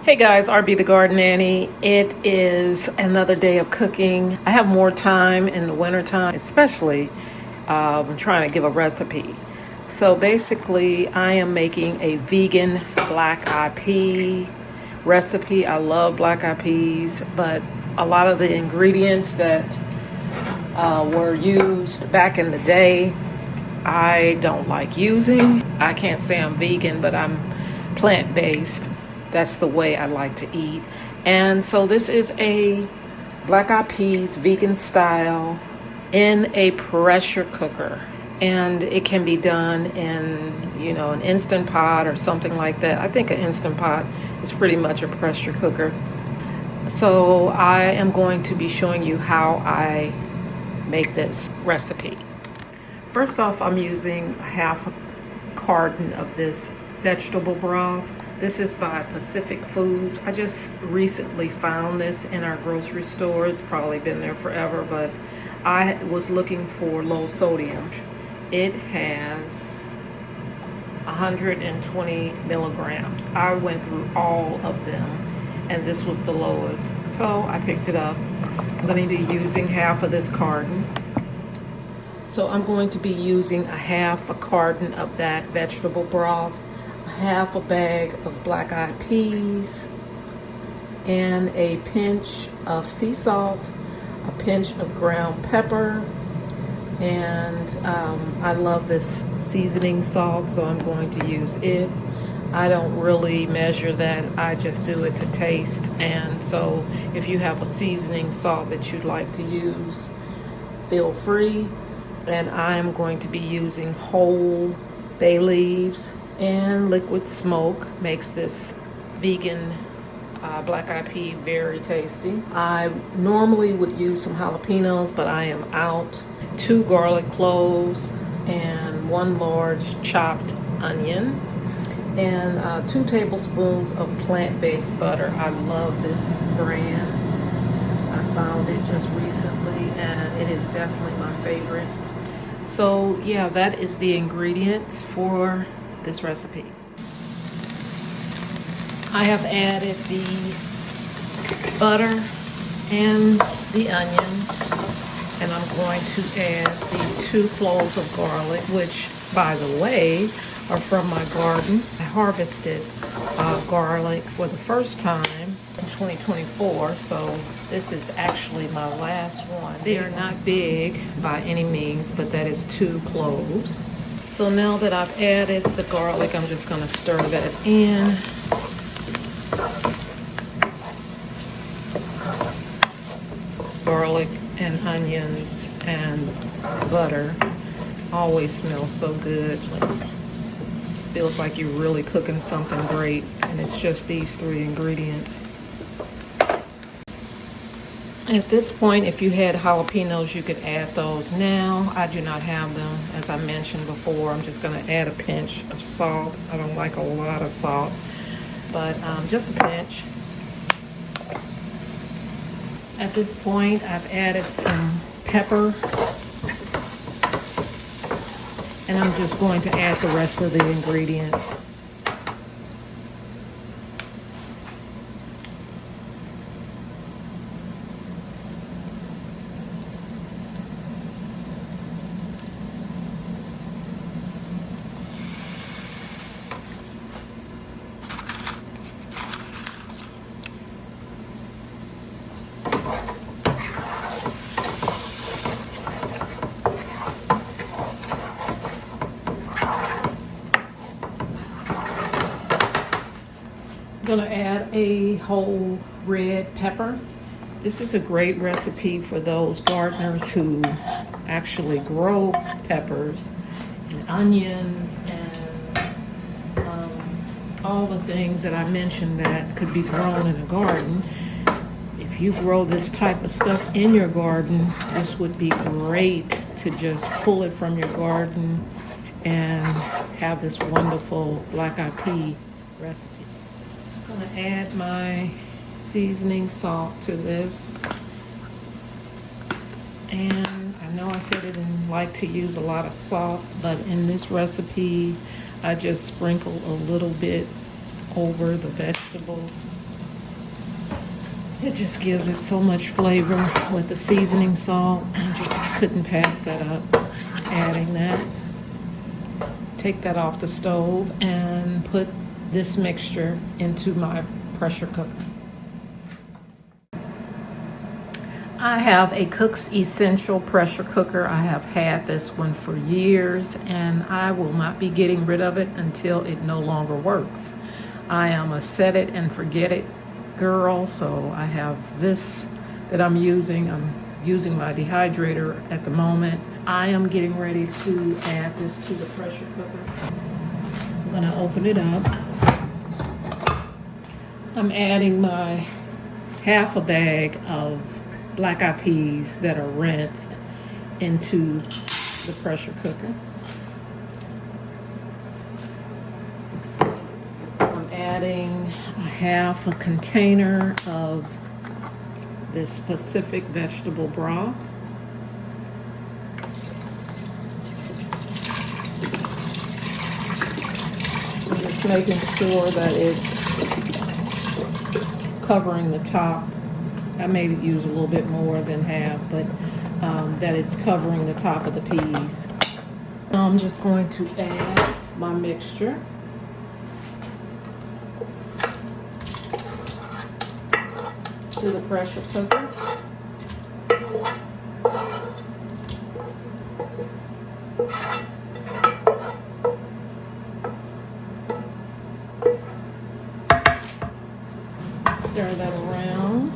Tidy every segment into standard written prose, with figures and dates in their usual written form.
Hey guys, RB the Garden Nanny. It is another day of cooking. I have more time in the wintertime, especially I'm trying to give a recipe. So basically, I am making a vegan black eyed pea recipe. I love black eyed peas, but a lot of the ingredients that were used back in the day, I don't like using. I can't say I'm vegan, but I'm plant-based. That's the way I like to eat. And so this is a black eyed peas vegan style in a pressure cooker. And it can be done in, an Instant Pot or something like that. I think an Instant Pot is pretty much a pressure cooker. So I am going to be showing you how I make this recipe. First off, I'm using half a carton of this vegetable broth. This is by Pacific Foods. I just recently found this in our grocery store. It's probably been there forever, but I was looking for low sodium. It has 120 milligrams. I went through all of them, and this was the lowest. So I picked it up. I'm going to be using half of this carton. So I'm going to be using a half a carton of that vegetable broth, half a bag of black eyed peas, and a pinch of sea salt, a pinch of ground pepper, and I love this seasoning salt, so I'm going to use it. I don't really measure that, I just do it to taste. And so if you have a seasoning salt that you'd like to use, feel free. And I'm going to be using whole bay leaves, and liquid smoke makes this vegan black eyed pea very tasty. I normally would use some jalapenos, but I am out. 2 garlic cloves and 1 large chopped onion, and 2 tablespoons of plant-based butter. I love this brand. I found it just recently, and it is definitely my favorite. So yeah, that is the ingredients for this recipe. I have added the butter and the onions, and I'm going to add the 2 cloves of garlic, which, by the way, are from my garden. I harvested garlic for the first time in 2024, so this is actually my last one. They are not big by any means, but that is 2 cloves. So now that I've added the garlic, I'm just going to stir that in. Garlic and onions and butter always smell so good. Feels like you're really cooking something great, and it's just these 3 ingredients. At this point, if you had jalapenos, you could add those now. I do not have them, as I mentioned before. I'm just going to add a pinch of salt. I don't like a lot of salt, but just a pinch. At this point, I've added some pepper, and I'm just going to add the rest of the ingredients. Gonna add a whole red pepper. This is a great recipe for those gardeners who actually grow peppers and onions and all the things that I mentioned that could be grown in a garden. If you grow this type of stuff in your garden, this would be great to just pull it from your garden and have this wonderful black eyed pea recipe. I'm going to add my seasoning salt to this, and I know I said I didn't like to use a lot of salt, but in this recipe I just sprinkle a little bit over the vegetables It just gives it so much flavor with the seasoning salt. I just couldn't pass that up. Adding that. Take that off the stove and put this mixture into my pressure cooker. I have a Cook's Essential pressure cooker. I have had this one for years and I will not be getting rid of it until it no longer works. I am a set it and forget it girl, so I have this that I'm using. I'm using my dehydrator at the moment. I am getting ready to add this to the pressure cooker. I'm gonna open it up. I'm adding my half a bag of black eyed peas that are rinsed into the pressure cooker. I'm adding a half a container of this Pacific vegetable broth. I'm just making sure that it's covering the top. I may use a little bit more than half, but that it's covering the top of the peas. I'm just going to add my mixture. To the pressure cooker. Stir that around.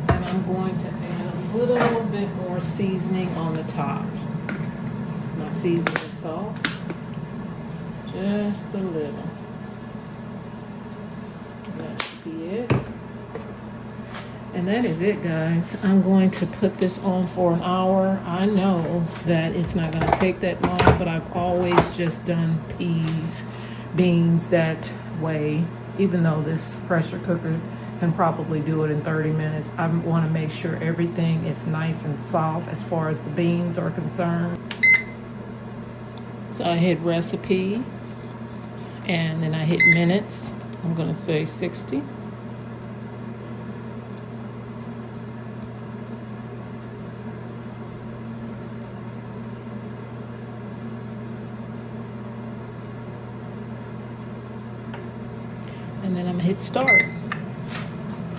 And I'm going to add a little bit more seasoning on the top. My seasoning salt. Just a little. That should be it. And that is it, guys. I'm going to put this on for an hour. I know that it's not going to take that long, but I've always just done beans that way. Even though this pressure cooker can probably do it in 30 minutes, I want to make sure everything is nice and soft as far as the beans are concerned. So I hit recipe, and then I hit minutes. I'm going to say 60. And then I'm going to hit start.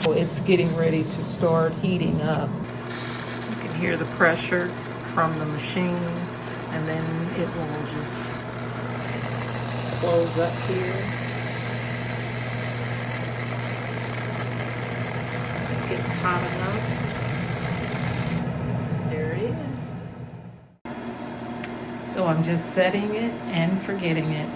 So it's getting ready to start heating up. You can hear the pressure from the machine, and then it will just close up here. It's hot enough. There it is. So I'm just setting it and forgetting it.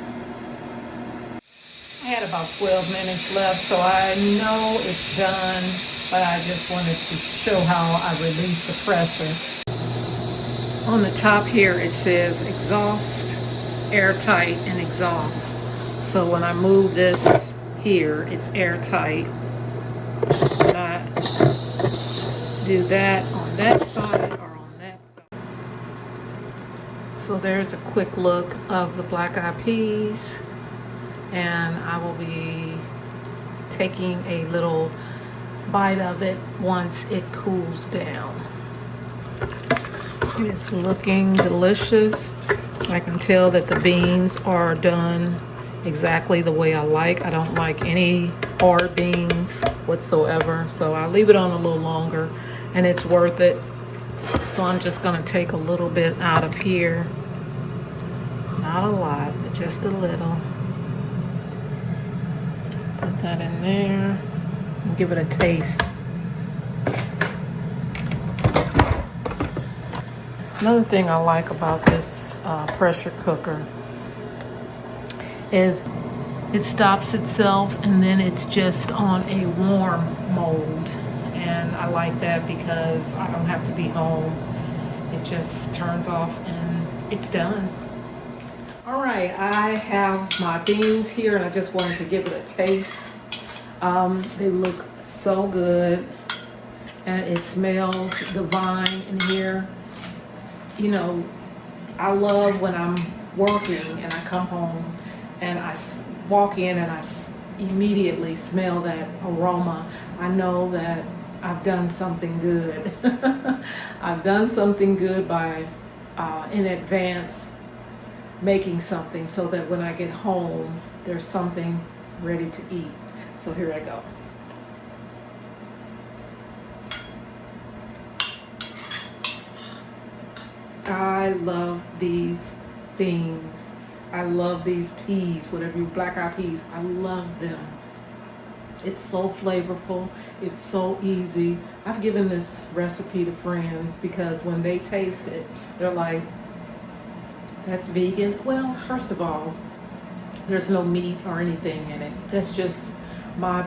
I had about 12 minutes left, so I know it's done, but I just wanted to show how I release the pressure. On the top here it says exhaust, airtight, and exhaust. So when I move this here, it's airtight. When I do that on that side or on that side. So there's a quick look of the black eyed peas, and I will be taking a little bite of it once it cools down. It's looking delicious. I can tell that the beans are done exactly the way I like. I don't like any hard beans whatsoever, so I'll leave it on a little longer, and it's worth it. So I'm just going to take a little bit out of here. Not a lot, but just a little. Put that in there and give it a taste. Another thing I like about this pressure cooker is it stops itself, and then it's just on a warm mode, and I like that because I don't have to be home. It just turns off and it's done. All right, I have my beans here, and I just wanted to give it a taste. They look so good, and it smells divine in here. You know, I love when I'm working and I come home and walk in and I immediately smell that aroma, I know that I've done something good. I've done something good by in advance making something so that when I get home, there's something ready to eat. So here I go. I love these beans. I love these peas, whatever you, black-eyed peas. I love them. It's so flavorful. It's so easy. I've given this recipe to friends because when they taste it, they're like, that's vegan? Well, first of all, there's no meat or anything in it. That's just my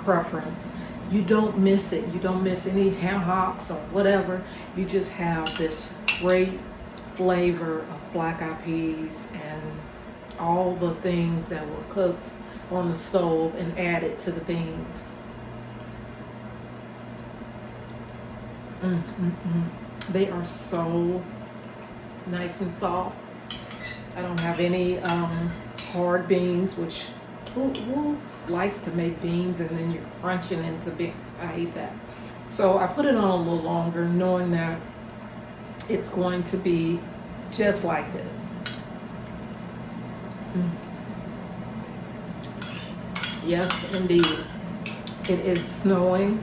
preference. You don't miss it. You don't miss any ham hocks or whatever. You just have this great flavor of black-eyed peas and all the things that were cooked on the stove and added to the beans. They are so nice and soft. I don't have any hard beans, which who likes to make beans and then you're crunching into beans? I hate that. So I put it on a little longer, knowing that it's going to be just like this. Yes, indeed. It is snowing.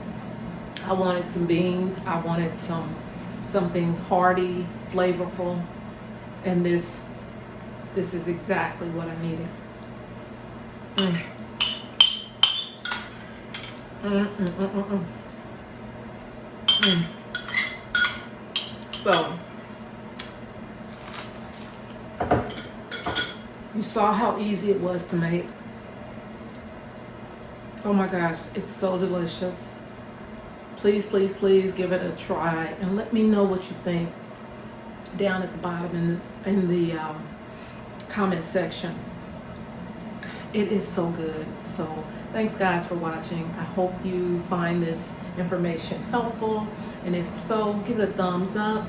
I wanted some beans. I wanted something hearty, flavorful, and this is exactly what I needed. So you saw how easy it was to make. Oh my gosh, it's so delicious. Please, please, please give it a try and let me know what you think down at the bottom in the comment section. It is so good. So thanks guys for watching. I hope you find this information helpful, and if so, give it a thumbs up,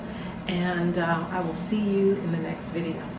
and I will see you in the next video.